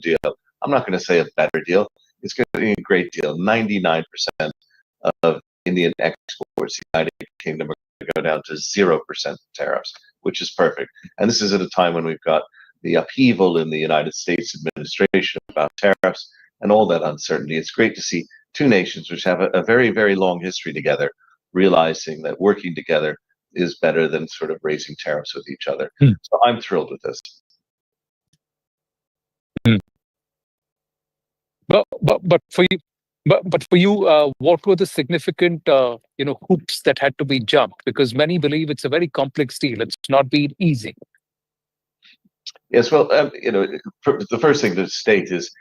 deal. I'm not going to say a better deal. It's going to be a great deal. 99% of Indian exports to the United Kingdom are going to go down to 0% tariffs, which is perfect. And this is at a time when we've got the upheaval in the United States administration about tariffs and all that uncertainty. It's great to see two nations which have a very, very long history together, realizing that working together is better than sort of raising tariffs with each other. So I'm thrilled with this. But for you, what were the significant hoops that had to be jumped? Because many believe it's a very complex deal. It's not been easy. Yes, well, the first thing to state is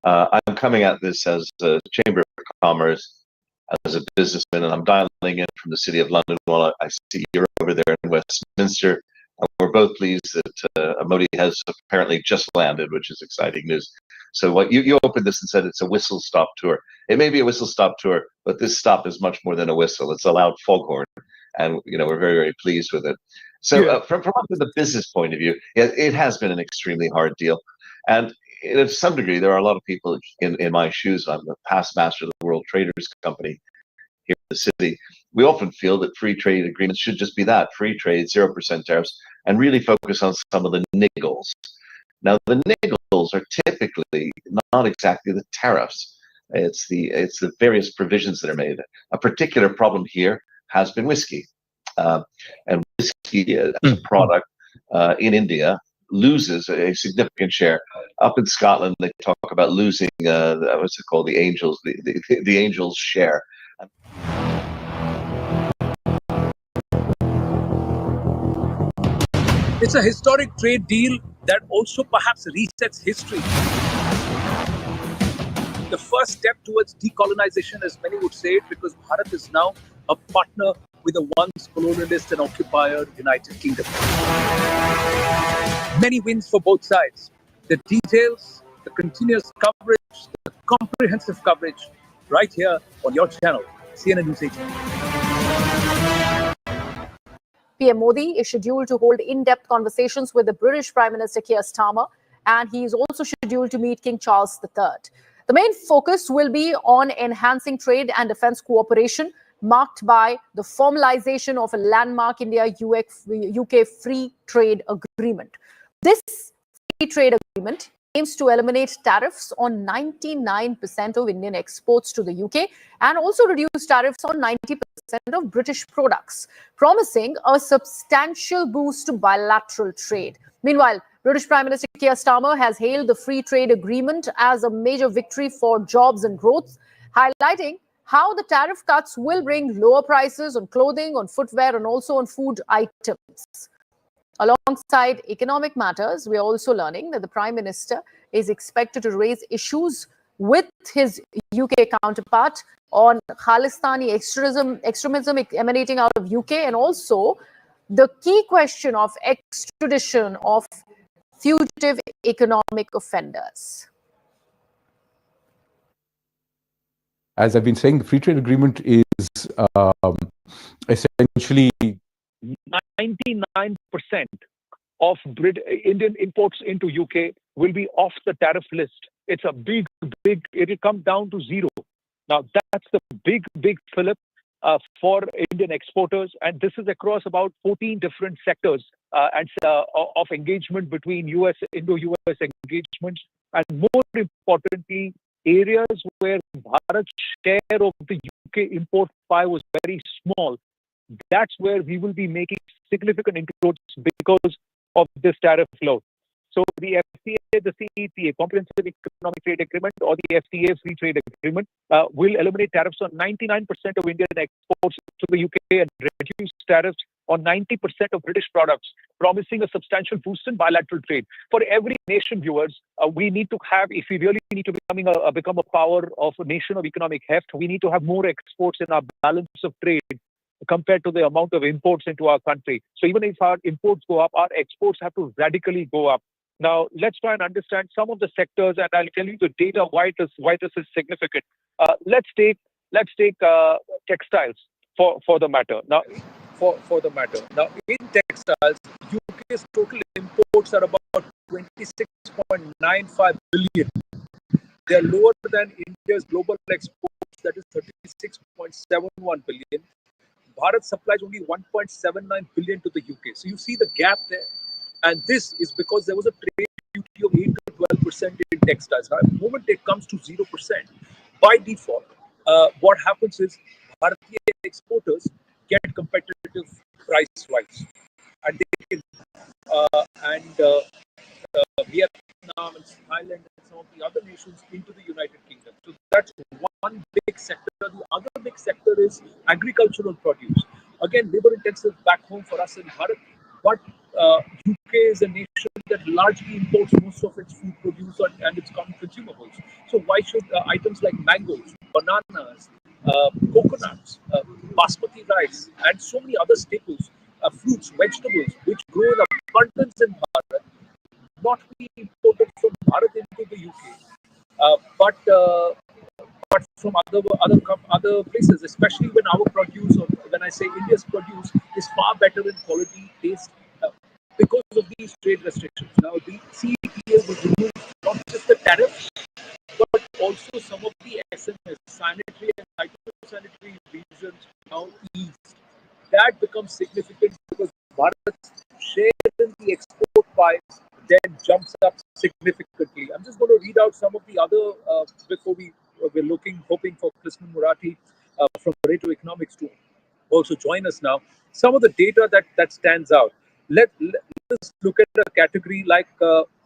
I'm coming at this as a Chamber of Commerce, as a businessman, and I'm dialing in from the City of London while I see you're over there in Westminster. And we're both pleased that Modi has apparently just landed, which is exciting news. So what you opened this and said it's a whistle-stop tour. It may be a whistle-stop tour, but this stop is much more than a whistle. It's a loud foghorn, and we're very, very pleased with it. So from the business point of view, it has been an extremely hard deal. And to some degree, there are a lot of people in my shoes. I'm the past master of the World Traders Company here in the city. We often feel that free trade agreements should just be that, free trade, 0% tariffs, and really focus on some of the niggles. Now, the niggles are typically not exactly the tariffs. It's the various provisions that are made. A particular problem here has been whiskey. And whiskey as a product in India loses a significant share. Up in Scotland, they talk about losing what's it called, the angels, the angels' share. It's a historic trade deal that also perhaps resets history. The first step towards decolonization, as many would say it, because Bharat is now a partner with the once colonialist and occupier United Kingdom. Many wins for both sides. The details, the continuous coverage, the comprehensive coverage, right here on your channel, CNN News 18. PM Modi is scheduled to hold in-depth conversations with the British Prime Minister Keir Starmer, and he is also scheduled to meet King Charles III. The main focus will be on enhancing trade and defense cooperation, marked by the formalization of a landmark India-UK free trade agreement. This free trade agreement aims to eliminate tariffs on 99% of Indian exports to the UK and also reduce tariffs on 90% of British products, promising a substantial boost to bilateral trade. Meanwhile, British Prime Minister Keir Starmer has hailed the free trade agreement as a major victory for jobs and growth, highlighting how the tariff cuts will bring lower prices on clothing, on footwear, and also on food items. Alongside economic matters, we are also learning that the Prime Minister is expected to raise issues with his UK counterpart on Khalistani extremism emanating out of UK, and also the key question of extradition of fugitive economic offenders. As I've been saying, the free trade agreement is essentially 99% of Indian imports into UK will be off the tariff list. It's a big, it'll come down to zero. Now, that's the big fillip for Indian exporters. And this is across about 14 different sectors of engagement between Indo-US engagements. And more importantly, areas where Bharat's share of the UK import pie was very small. That's where we will be making significant inroads because of this tariff load. So the FTA, the CETA, Comprehensive Economic Trade Agreement, or the FTA, Free Trade Agreement, will eliminate tariffs on 99% of Indian exports to the UK and reduce tariffs on 90% of British products, promising a substantial boost in bilateral trade. For every nation, viewers, we need to have, if we really need to become a power of a nation of economic heft, we need to have more exports in our balance of trade compared to the amount of imports into our country. So even if our imports go up, our exports have to radically go up. Now, let's try and understand some of the sectors, and I'll tell you the data why this is significant. Let's take textiles for the matter. Now, in textiles, UK's total imports are about 26.95 billion. They are lower than India's global exports, that is 36.71 billion. Bharat supplies only 1.79 billion to the UK. So you see the gap there. And this is because there was a trade duty of 8 to 12% in textiles. Now, the moment it comes to 0%, by default, what happens is Bharatiya exporters get competitive price-wise. And they can, Vietnam and Thailand and some of the other nations into the United Kingdom. So that's one big sector. The other big sector is agricultural produce. Again, labor intensive back home for us in Bharat, but UK is a nation that largely imports most of its food produce and its consumables. So why should items like mangoes, bananas, coconuts, basmati rice, and so many other staples, fruits, vegetables, which grow in abundance in Bharat, not be imported from Bharat into the UK, but from other places, especially when our produce, or when I say India's produce, is far better in quality, taste, because of these trade restrictions. Now, the CETA will remove not just the tariff, but also some of the SMS, sanitary and phytosanitary reasons now eased. That becomes significant because Bharat's share in the export pie then jumps up significantly. I'm just going to read out some of the other before we're hoping for Krishnan Murati from Pareto Economics to also join us now. Some of the data that stands out. Let's look at a category like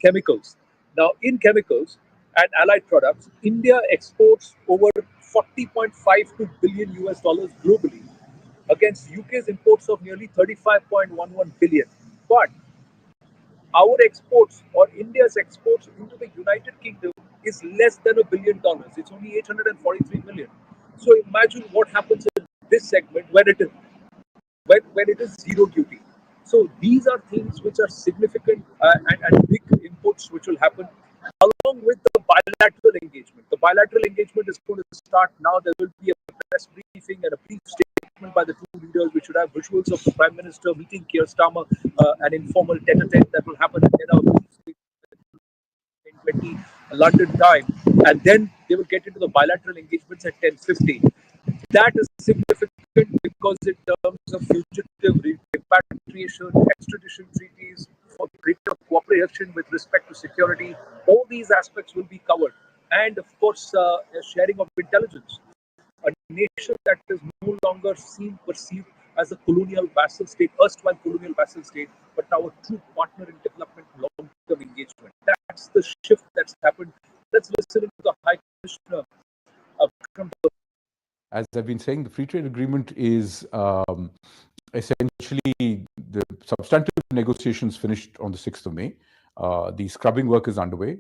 chemicals. Now, in chemicals and allied products, India exports over 40.52 billion US dollars globally, against UK's imports of nearly 35.11 billion. But our exports, or India's exports into the United Kingdom, is less than $1 billion. It's only 843 million. So imagine what happens in this segment when it is zero duty. So these are things which are significant and big inputs which will happen, along with the bilateral engagement. The bilateral engagement is going to start now. There will be a press briefing and a brief statement by the two leaders, which should have visuals of the Prime Minister meeting Keir Starmer, an informal tete-a-tete that will happen in a brief statement in 20 London time, and then they will get into the bilateral engagements at 10:50. That is significant because in terms of fugitive repatriation, extradition treaties, for greater cooperation with respect to security, all these aspects will be covered. And of course, sharing of intelligence. A nation that is no longer perceived as a colonial vassal state, erstwhile colonial vassal state, but now a true partner in development, long-term engagement. That's the shift that's happened. Let's listen to the High Commissioner. As I've been saying, the free trade agreement is essentially the substantive negotiations finished on the 6th of May. The scrubbing work is underway.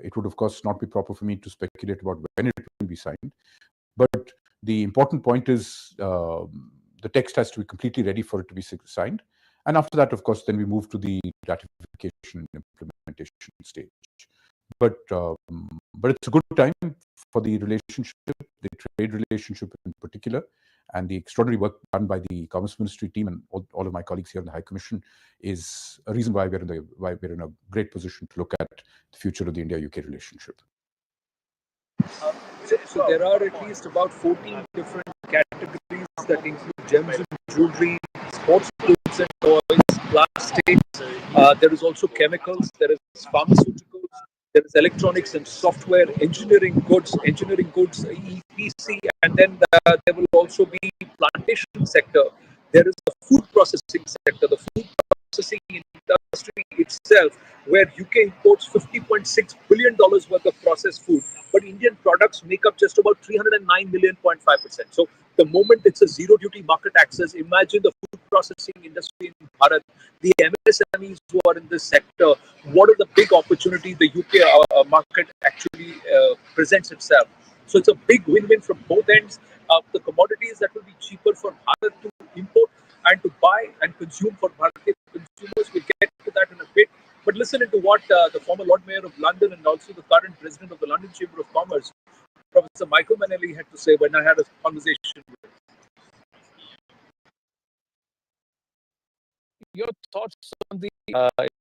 It would, of course, not be proper for me to speculate about when it will be signed. But the important point is the text has to be completely ready for it to be signed. And after that, of course, then we move to the ratification and implementation stage. But it's a good time for the relationship, the trade relationship in particular, and the extraordinary work done by the Commerce Ministry team and all of my colleagues here in the High Commission is a reason why we're in a great position to look at the future of the India-UK relationship. So there are at least about 14 different categories that include gems and jewelry, sports goods and toys, plastics. There is also chemicals, there is pharmaceuticals, there is electronics and software, engineering goods, EPC, and then there will also be plantation sector. There is the food processing sector, the food processing industry itself, where UK imports $50.6 billion worth of processed food, but Indian products make up just about 309 million, 0.5%. So the moment it's a zero duty market access, imagine the food processing industry in Bharat, the MSMEs who are in this sector, what are the big opportunities the UK market actually presents itself. So it's a big win-win from both ends. The commodities that will be cheaper for Bharat to import and to buy and consume for Bharatiya consumers. We'll get to that in a bit. But listen to what the former Lord Mayor of London and also the current President of the London Chamber of Commerce, Professor Michael Manelli, had to say when I had a conversation with him. Your thoughts on the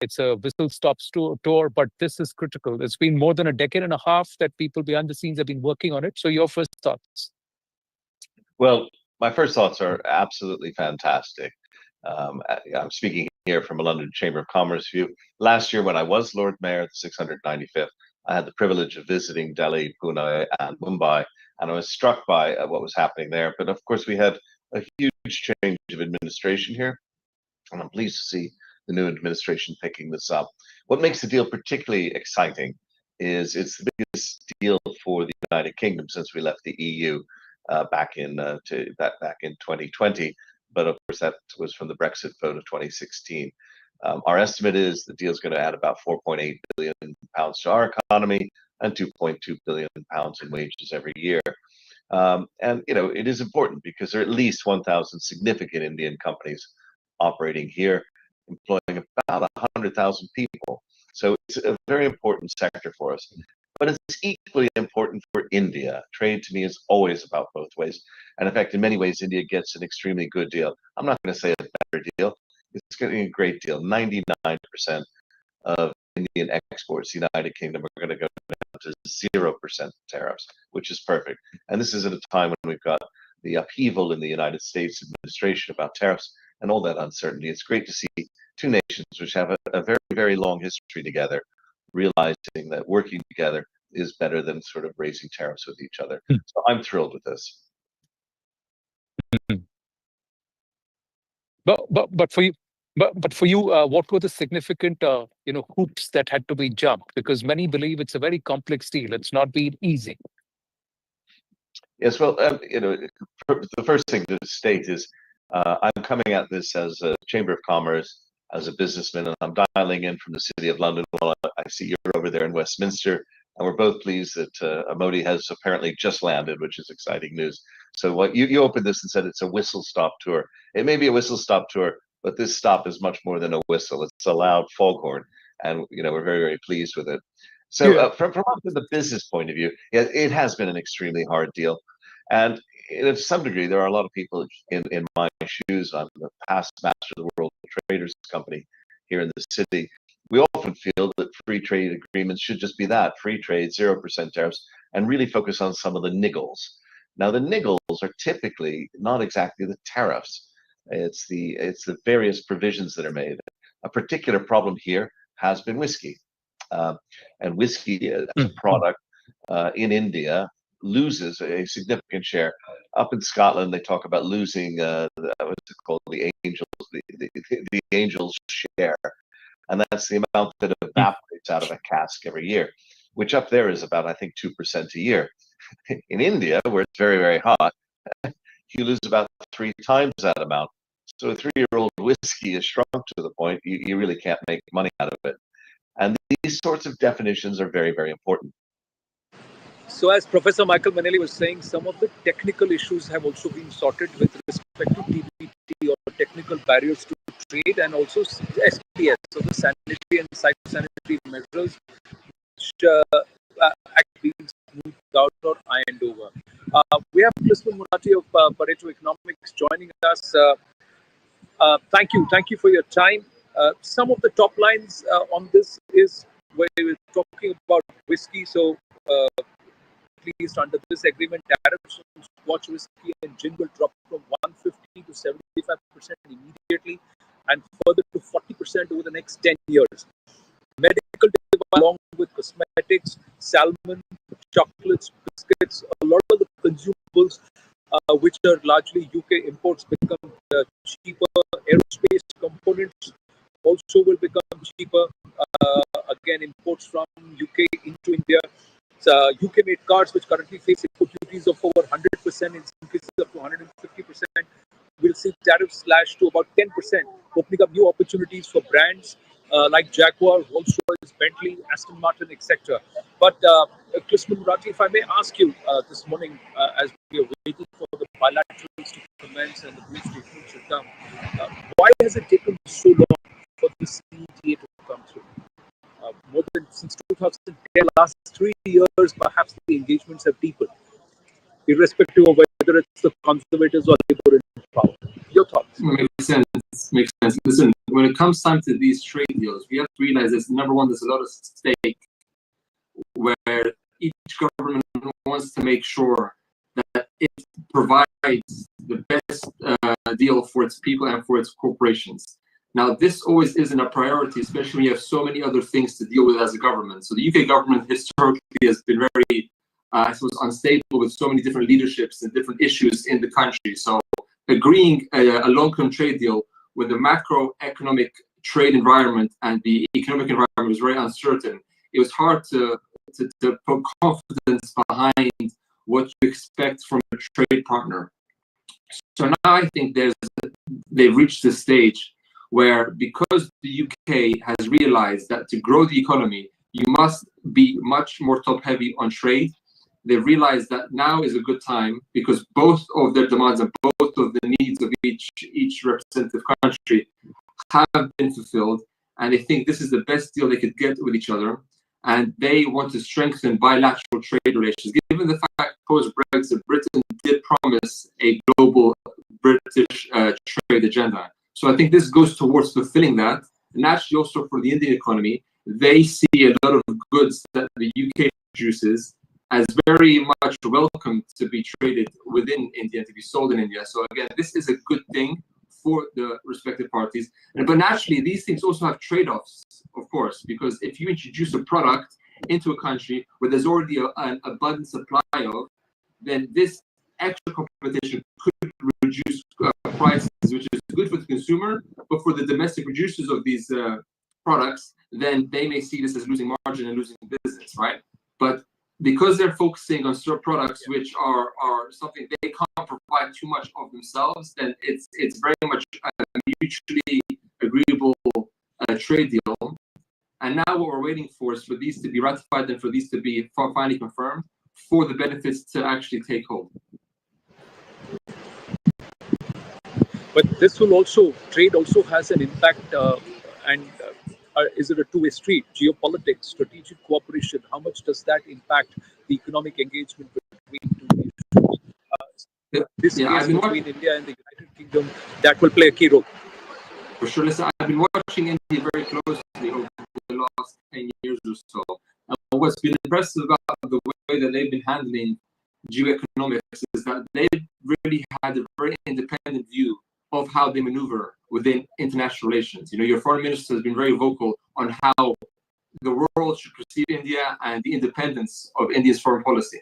it's a whistle-stop tour, but this is critical. It's been more than a decade and a half that people behind the scenes have been working on it. So your first thoughts? Well, my first thoughts are absolutely fantastic. I'm speaking here from a London Chamber of Commerce view. Last year, when I was Lord Mayor, the 695th, I had the privilege of visiting Delhi, Pune, and Mumbai, and I was struck by what was happening there. But of course, we had a huge change of administration here, and I'm pleased to see the new administration picking this up. What makes the deal particularly exciting is it's the biggest deal for the United Kingdom since we left the EU back in 2020. But of course, that was from the Brexit vote of 2016. Our estimate is the deal is going to add about 4.8 billion pounds to our economy and 2.2 billion pounds in wages every year. And you know, it is important because there are at least 1,000 significant Indian companies operating here, employing about 100,000 people. So it's a very important sector for us. But it's equally important for India. Trade to me is always about both ways. And in fact, in many ways, India gets an extremely good deal. I'm not going to say a better deal. It's getting a great deal. 99% of Indian exports to the United Kingdom are going to go down to 0% tariffs, which is perfect. And this is at a time when we've got the upheaval in the United States administration about tariffs and all that uncertainty. It's great to see two nations which have a very, very long history together, realizing that working together is better than sort of raising tariffs with each other. So I'm thrilled with this. But for you, what were the significant hoops that had to be jumped? Because many believe it's a very complex deal. It's not been easy. Yes, well, the first thing to state is I'm coming at this as a Chamber of Commerce, as a businessman, and I'm dialing in from the City of London while I see you're over there in Westminster. And we're both pleased that Modi has apparently just landed, which is exciting news. So what you opened this and said it's a whistle-stop tour. It may be a whistle-stop tour, but this stop is much more than a whistle. It's a loud foghorn, and we're very, very pleased with it. So from the business point of view, it has been an extremely hard deal. And to some degree, there are a lot of people in my shoes. I'm the past master of the World Traders Company here in the city. We often feel that free trade agreements should just be that, free trade, 0% tariffs, and really focus on some of the niggles. Now, the niggles are typically not exactly the tariffs. It's the various provisions that are made. A particular problem here has been whiskey. And whiskey as a product in India loses a significant share. Up in Scotland, they talk about losing what's it called, the angels share, and that's the amount that evaporates out of a cask every year, which up there is about, I think, 2% a year. In India, where it's very, very hot, you lose about 3 times that amount. So a 3-year-old whiskey is shrunk to the point you really can't make money out of it. And these sorts of definitions are very, very important. So as Professor Michael Manelli was saying, some of the technical issues have also been sorted with respect to TBT or technical barriers to trade, and also SPS, so the sanitary and phytosanitary measures which being smoothed out or ironed over. We have Krishnan Murati of Pareto Economics joining us. Thank you for your time. Some of the top lines on this is where we're talking about whiskey. So at least under this agreement, tariffs on Scotch whiskey and gin will drop from 150 to 75% immediately, and further to 40% over the next 10 years. Medical device, along with cosmetics, salmon, chocolates, biscuits, a lot of the consumables, which are largely UK imports, become cheaper. Aerospace components also will become cheaper. Again, imports from UK into India. UK-made cars, which currently face import duties of over 100%, in some cases up to 150%, will see tariffs slashed to about 10%, opening up new opportunities for brands like Jaguar, Rolls-Royce, Bentley, Aston Martin, etc. But Krishnan Murati, if I may ask you this morning, as we are waiting for the bilaterals to commence and the brief statement should come, why has it taken so long for this FTA to come through? More than since 2010, last 3 years, perhaps the engagements have deepened, irrespective of whether it's the Conservatives or Labour in power. Your thoughts? Makes sense. Makes sense. Listen, when it comes time to these trade deals, we have to realize that number one, there's a lot of stake where each government wants to make sure that it provides the best deal for its people and for its corporations. Now, this always isn't a priority, especially when you have so many other things to deal with as a government. So the UK government historically has been very, I suppose, unstable with so many different leaderships and different issues in the country. So agreeing a long-term trade deal with the macroeconomic trade environment and the economic environment was very uncertain. It was hard to put confidence behind what you expect from a trade partner. So now I think they've reached the stage where, because the UK has realized that to grow the economy, you must be much more top-heavy on trade. They realized that now is a good time because both of their demands and both of the needs of each representative country have been fulfilled, and they think this is the best deal they could get with each other, and they want to strengthen bilateral trade relations. Given the fact post-Brexit, Britain did promise a global British trade agenda. So I think this goes towards fulfilling that. And actually also for the Indian economy, they see a lot of goods that the UK produces as very much welcome to be traded within India, to be sold in India. So again, this is a good thing for the respective parties. But naturally, these things also have trade-offs, of course, because if you introduce a product into a country where there's already an abundant supply of, then this extra competition could reduce prices, which is good for the consumer, but for the domestic producers of these products, then they may see this as losing margin and losing business, right? But because they're focusing on certain products which are something they can't provide too much of themselves, then it's very much a mutually agreeable trade deal. And now what we're waiting for is for these to be ratified and for these to be finally confirmed for the benefits to actually take hold. But this will also, trade also has an impact, is it a two-way street? Geopolitics, strategic cooperation, how much does that impact the economic engagement between two nations? This case between India and the United Kingdom, that will play a key role. For sure. Listen, I've been watching India very closely over the last 10 years or so. And what's been impressive about the way that they've been handling geoeconomics is that they've really had a very independent view of how they maneuver within international relations. You know, your foreign minister has been very vocal on how the world should perceive India and the independence of India's foreign policy.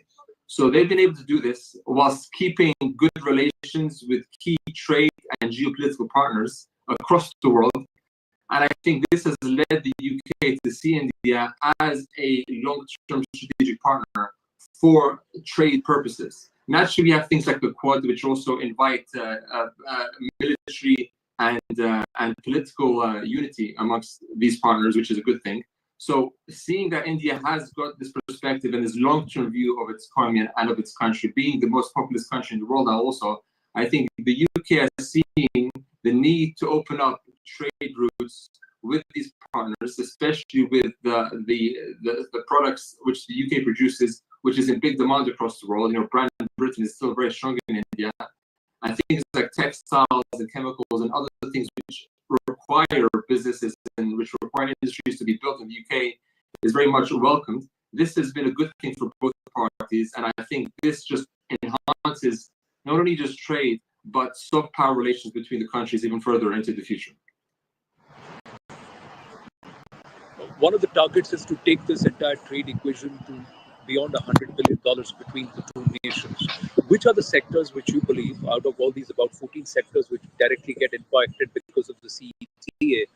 So they've been able to do this whilst keeping good relations with key trade and geopolitical partners across the world. And I think this has led the UK to see India as a long-term strategic partner for trade purposes. Naturally, we have things like the Quad, which also invite military and political unity amongst these partners, which is a good thing. So seeing that India has got this perspective and this long-term view of its economy and of its country, being the most populous country in the world now also, I think the UK is seeing the need to open up trade routes with these partners, especially with the products which the UK produces, which is in big demand across the world. You know, brand Britain is still very strong in India. And things like textiles and chemicals and other things which require businesses and which require industries to be built in the UK is very much welcomed. This has been a good thing for both parties, and I think this just enhances not only just trade, but soft power relations between the countries even further into the future. One of the targets is to take this entire trade equation to beyond $100 billion between the two nations. Which are the sectors which you believe, out of all these about 14 sectors which directly get impacted because of the CETA,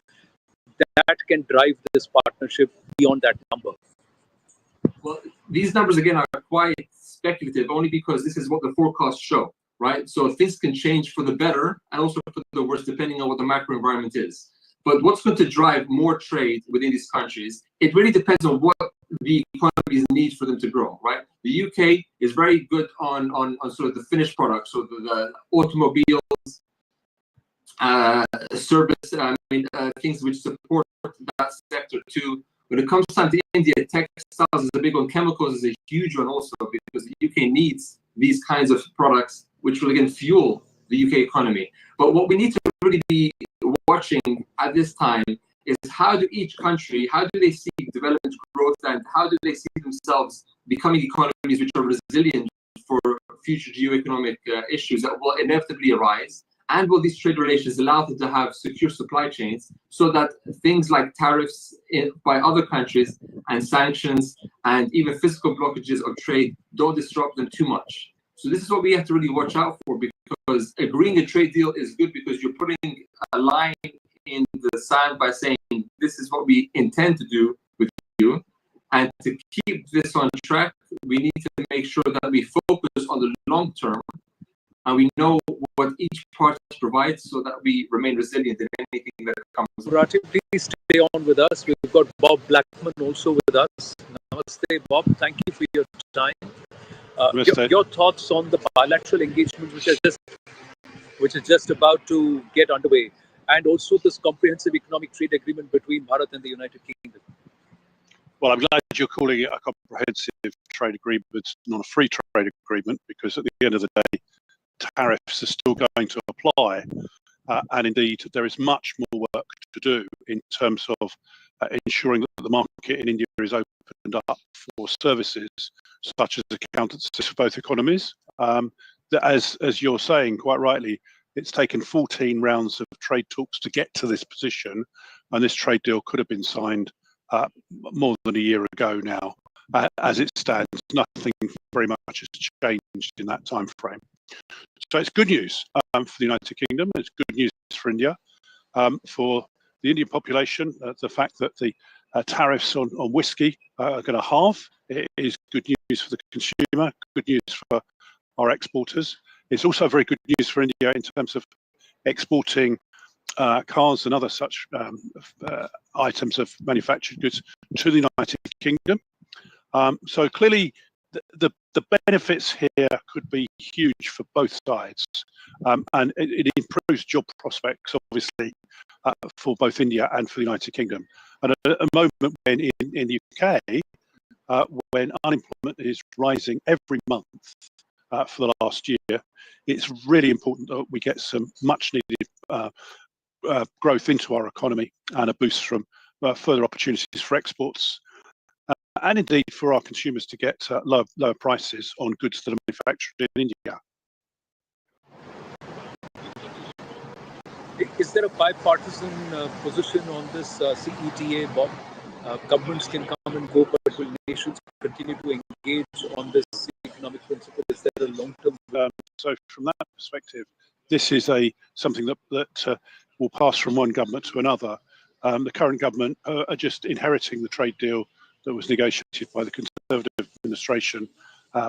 that can drive this partnership beyond that number? Well, these numbers, again, are quite speculative, only because this is what the forecasts show, right? So things can change for the better and also for the worse, depending on what the macro environment is. But what's going to drive more trade within these countries, it really depends on what the economies need for them to grow, right? The UK is very good on sort of the finished products, so the automobiles, service, things which support that sector too. When it comes time to India, textiles is a big one, chemicals is a huge one also, because the UK needs these kinds of products, which will again fuel the UK economy. But what we need to really be watching at this time is how do each country, how do they see development growth, and how do they see themselves becoming economies which are resilient for future geoeconomic issues that will inevitably arise? And will these trade relations allow them to have secure supply chains so that things like tariffs by other countries and sanctions and even physical blockages of trade don't disrupt them too much? So this is what we have to really watch out for, because agreeing a trade deal is good because you're putting a line in the sand by saying this is what we intend to do with you. And to keep this on track, we need to make sure that we focus on the long term and we know what each part provides so that we remain resilient in anything that comes. Murati, please stay on with us. We've got Bob Blackman also with us. Namaste, Bob. Thank you for your time. Your thoughts on the bilateral engagement which is just about to get underway, and also this comprehensive economic trade agreement between Bharat and the United Kingdom. Well, I'm glad you're calling it a comprehensive trade agreement, not a free trade agreement, because at the end of the day, tariffs are still going to apply. And indeed, there is much more work to do in terms of ensuring that the market in India is opened up for services such as accountancy for both economies. As you're saying quite rightly, it's taken 14 rounds of trade talks to get to this position, and this trade deal could have been signed more than a year ago now. As it stands, nothing very much has changed in that time frame. So it's good news for the United Kingdom. It's good news for India. For the Indian population, the fact that the tariffs on whiskey are going to halve, it is good news for the consumer, good news for our exporters. It's also very good news for India in terms of exporting cars and other such items of manufactured goods to the United Kingdom. So clearly, the benefits here could be huge for both sides, and it improves job prospects, obviously, for both India and for the United Kingdom. And at a moment when in the UK, when unemployment is rising every month for the last year, it's really important that we get some much needed growth into our economy and a boost from further opportunities for exports. And indeed for our consumers to get lower prices on goods that are manufactured in India. Is there a bipartisan position on this CETA, Bob? Governments can come and go, but will nations continue to engage on this economic principle? Is there a long-term? So from that perspective, this is something that will pass from one government to another. The current government are just inheriting the trade deal that was negotiated by the Conservative administration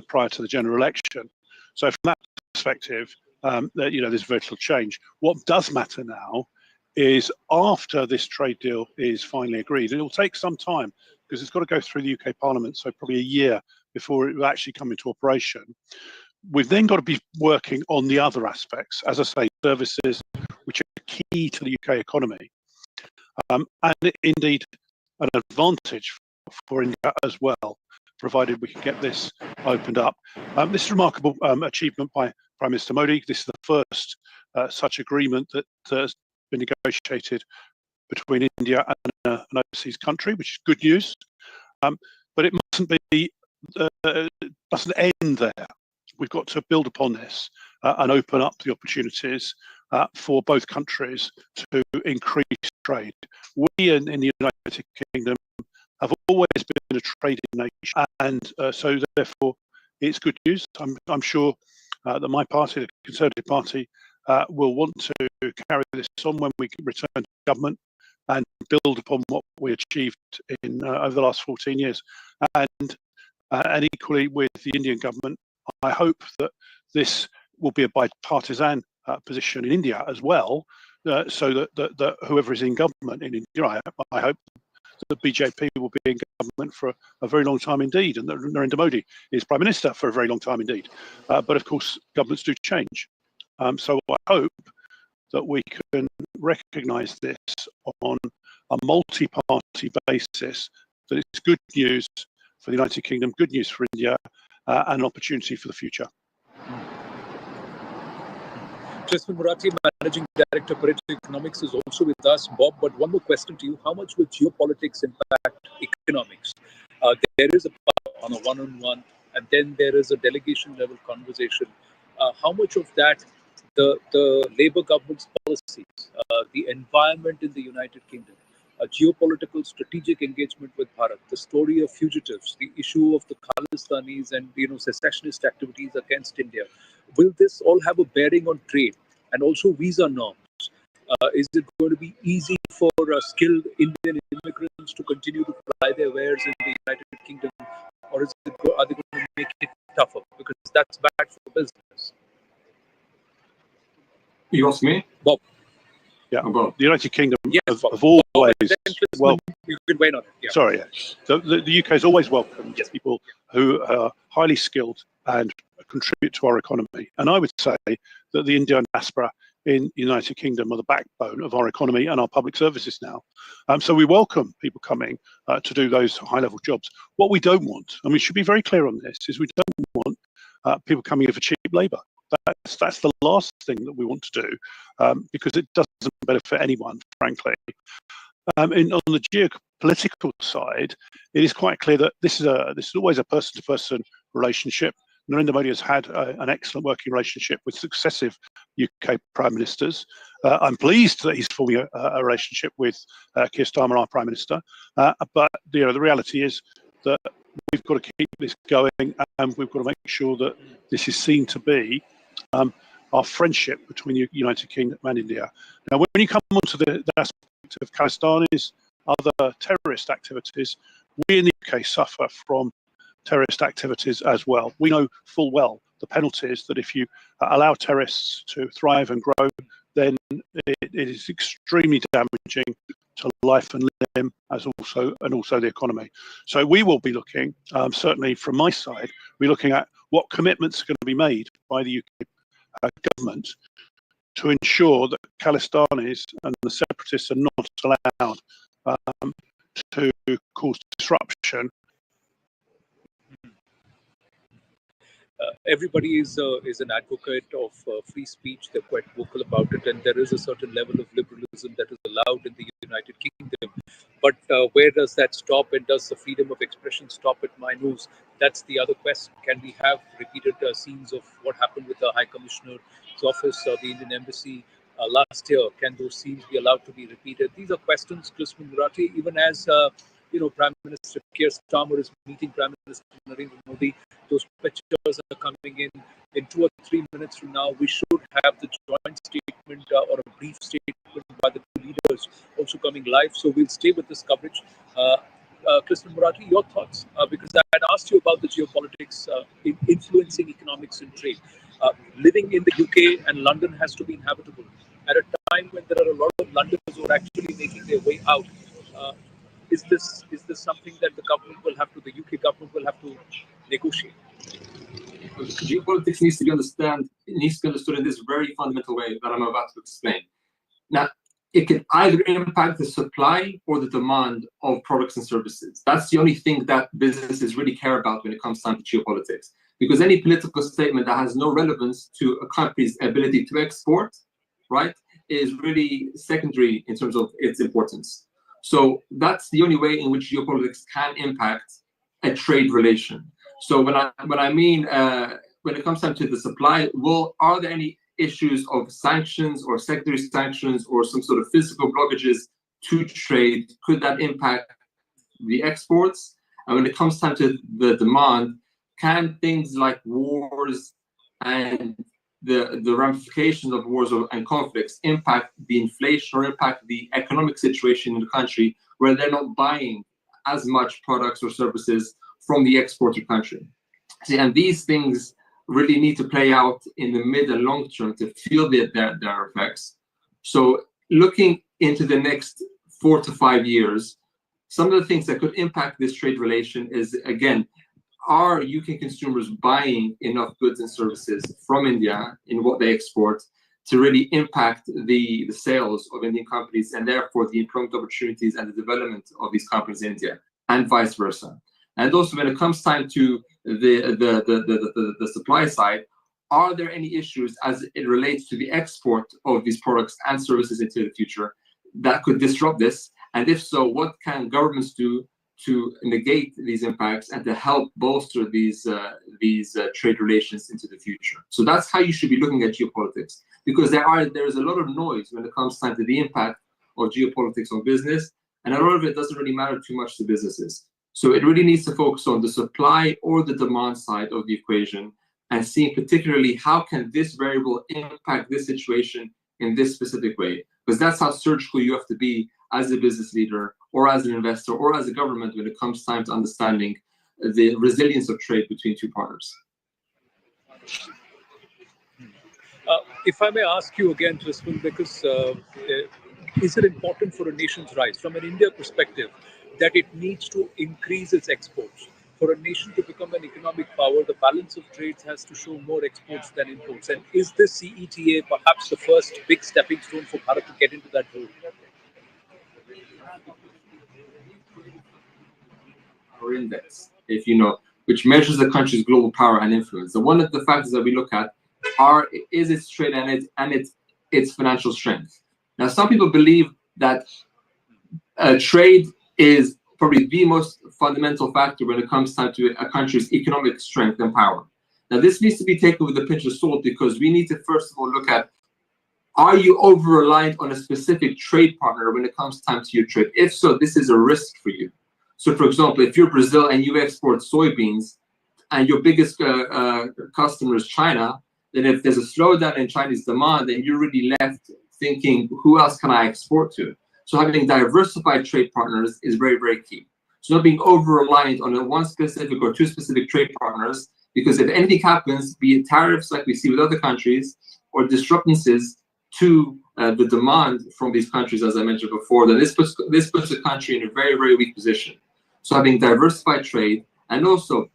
prior to the general election. So from that perspective, there's very little change. What does matter now is after this trade deal is finally agreed, and it will take some time because it's got to go through the UK Parliament, so probably a year before it will actually come into operation. We've then got to be working on the other aspects, as I say, services, which are key to the UK economy, and indeed an advantage for India as well, provided we can get this opened up. This remarkable achievement by Prime Minister Modi. This is the first such agreement that has been negotiated between India and an overseas country, which is good news. But it mustn't end there. We've got to build upon this and open up the opportunities for both countries to increase trade. We in the United Kingdom have always been a trading nation, and so therefore it's good news. I'm sure that my party, the Conservative Party, will want to carry this on when we return to government and build upon what we achieved in over the last 14 years. And equally with the Indian government, I hope that this will be a bipartisan position in India as well, so that whoever is in government in India, I hope the BJP will be in government for a very long time indeed, and that Narendra Modi is Prime Minister for a very long time indeed. But of course, governments do change. So I hope that we can recognise this on a multi-party basis, that it's good news for the United Kingdom, good news for India, and an opportunity for the future. Jasmine Murati, Managing Director, Pareto Economics, is also with us. Bob, but one more question to you. How much will geopolitics impact economics? There is a part on a one-on-one, and then there is a delegation-level conversation. How much of that, the Labour government's policies, the environment in the United Kingdom, geopolitical strategic engagement with Bharat, the story of fugitives, the issue of the Khalistanis and secessionist activities against India, will this all have a bearing on trade and also visa norms? Is it going to be easy for skilled Indian immigrants to continue to fly their wares in the United Kingdom, or are they going to make it tougher? Because that's bad for business. You ask me? Bob. Yeah, Bob. the United Kingdom Yes, have always well, you can wait on it. Yeah. Sorry, so the UK has always welcomed people who are highly skilled and contribute to our economy. And I would say that the Indian diaspora in the United Kingdom are the backbone of our economy and our public services now. So we welcome people coming to do those high-level jobs. What we don't want, and we should be very clear on this, is we don't want people coming in for cheap labour. That's the last thing that we want to do, because it doesn't benefit anyone, frankly. On the geopolitical side, it is quite clear that this is always a person-to-person relationship. Narendra Modi has had an excellent working relationship with successive UK Prime Ministers. I'm pleased that he's forming a relationship with Keir Starmer, our Prime Minister. But the reality is that we've got to keep this going, and we've got to make sure that this is seen to be our friendship between the United Kingdom and India. Now, when you come onto the aspect of Khalistanis, other terrorist activities, we in the UK suffer from terrorist activities as well. We know full well the penalties that if you allow terrorists to thrive and grow, then it is extremely damaging to life and limb, and also the economy. So we will be looking, certainly from my side, we're looking at what commitments are going to be made by the UK government to ensure that Khalistanis and the separatists are not allowed to cause disruption. Everybody is an advocate of free speech. They're quite vocal about it, and there is a certain level of liberalism that is allowed in the United Kingdom. But where does that stop, and does the freedom of expression stop at my nose? That's the other question. Can we have repeated scenes of what happened with the High Commissioner's office or the Indian Embassy last year? Can those scenes be allowed to be repeated? These are questions, Jasmine Murati, even as Prime Minister Keir Starmer is meeting Prime Minister Narendra Modi. Those pictures are coming in 2 or 3 minutes from now. We should have the joint statement or a brief statement by the two leaders also coming live. So we'll stay with this coverage. Jasmine Murati, your thoughts? Because I had asked you about the geopolitics influencing economics and trade. Living in the UK and London has to be inhabitable at a time when there are a lot of Londoners who are actually making their way out. Is this something that the UK government will have to negotiate? Geopolitics needs to be understood in this very fundamental way that I'm about to explain. Now, it can either impact the supply or the demand of products and services. That's the only thing that businesses really care about when it comes down to geopolitics. Because any political statement that has no relevance to a country's ability to export, right, is really secondary in terms of its importance. So that's the only way in which geopolitics can impact a trade relation. So when I mean when it comes down to the supply, are there any issues of sanctions or secondary sanctions or some sort of physical blockages to trade? Could that impact the exports? And when it comes down to the demand, can things like wars and the ramifications of wars and conflicts impact the inflation or impact the economic situation in the country where they're not buying as much products or services from the exporter country? See, and these things really need to play out in the mid and long term to feel their effects. So looking into the next 4 to 5 years, some of the things that could impact this trade relation is, again, are UK consumers buying enough goods and services from India in what they export to really impact the sales of Indian companies and therefore the employment opportunities and the development of these companies in India, and vice versa. And also when it comes time to the supply side, are there any issues as it relates to the export of these products and services into the future that could disrupt this? And if so, what can governments do to negate these impacts and to help bolster these trade relations into the future? So that's how you should be looking at geopolitics, because there is a lot of noise when it comes time to the impact of geopolitics on business, and a lot of it doesn't really matter too much to businesses. So it really needs to focus on the supply or the demand side of the equation, and seeing particularly how can this variable impact this situation in this specific way, because that's how surgical you have to be as a business leader or as an investor or as a government when it comes time to understanding the resilience of trade between two partners. If I may ask you again, Tristan, because is it important for a nation's rise, from an India perspective, that it needs to increase its exports? For a nation to become an economic power, the balance of trades has to show more exports than imports. And is the CETA perhaps the first big stepping stone for Bharat to get into that role? Our index, if you know, which measures the country's global power and influence. So one of the factors that we look at is its trade and its financial strength. Now, some people believe that trade is probably the most fundamental factor when it comes time to a country's economic strength and power. Now, this needs to be taken with a pinch of salt, because we need to first of all look at, are you over-reliant on a specific trade partner when it comes time to your trade? If so, this is a risk for you. So, for example, if you're Brazil and you export soybeans and your biggest customer is China, then if there's a slowdown in Chinese demand, then you're really left thinking, who else can I export to? So having diversified trade partners is very, very key. So not being over-reliant on one specific or two specific trade partners, because if anything happens, be it tariffs like we see with other countries, or disturbances to the demand from these countries, as I mentioned before, then this puts the country in a very, very weak position. So having diversified trade and also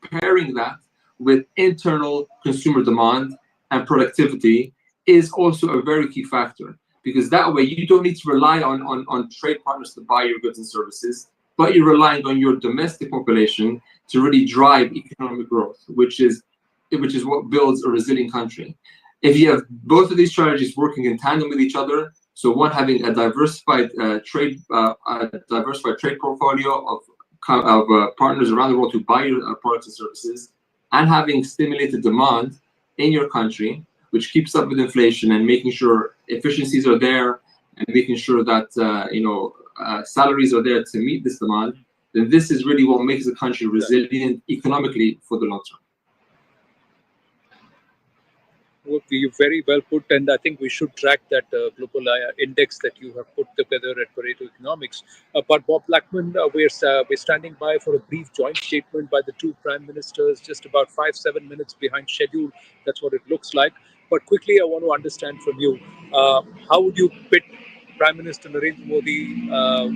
pairing that with internal consumer demand and productivity is also a very key factor, because that way you don't need to rely on trade partners to buy your goods and services, but you're relying on your domestic population to really drive economic growth, which is what builds a resilient country. If you have both of these strategies working in tandem with each other, so one having a diversified trade portfolio of partners around the world who buy your products and services, and having stimulated demand in your country, which keeps up with inflation and making sure efficiencies are there and making sure that salaries are there to meet this demand, then this is really what makes the country resilient economically for the long term. Well, you very well put, and I think we should track that global index that you have put together at Pareto Economics. But Bob Blackman, we're standing by for a brief joint statement by the two prime ministers, just about 5-7 minutes behind schedule. That's what it looks like. But quickly, I want to understand from you, how would you pit Prime Minister Narendra Modi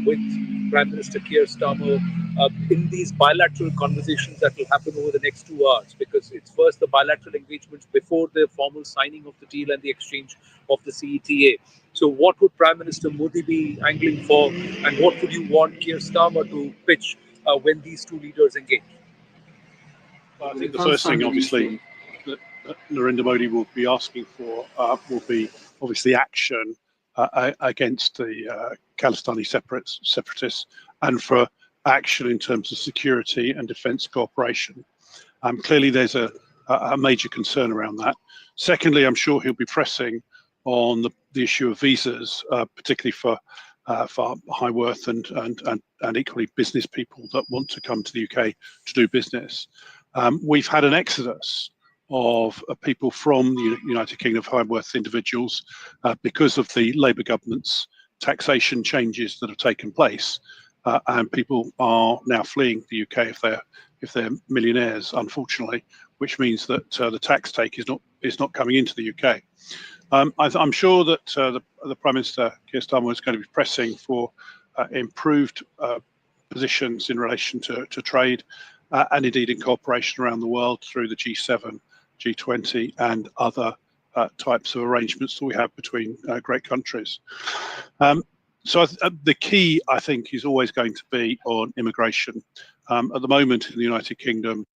with Prime Minister Keir Starmer in these bilateral conversations that will happen over the next 2 hours? Because it's first the bilateral engagements before the formal signing of the deal and the exchange of the CETA. So what would Prime Minister Modi be angling for, and what would you want Keir Starmer to pitch when these two leaders engage? Well, I think the first thing, obviously, that Narendra Modi will be asking for will be obviously action against the Khalistani separatists, and for action in terms of security and defence cooperation. Clearly, there's a major concern around that. Secondly, I'm sure he'll be pressing on the issue of visas, particularly for high worth and equally business people that want to come to the UK to do business. We've had an exodus of people from the United Kingdom, of high worth individuals, because of the Labour government's taxation changes that have taken place, and people are now fleeing the UK if they're millionaires, unfortunately, which means that the tax take is not coming into the UK. I'm sure that the Prime Minister Keir Starmer is going to be pressing for improved positions in relation to trade, and indeed in cooperation around the world through the G7, G20 and other types of arrangements that we have between great countries. So the key, I think, is always going to be on immigration. At the moment in the United Kingdom,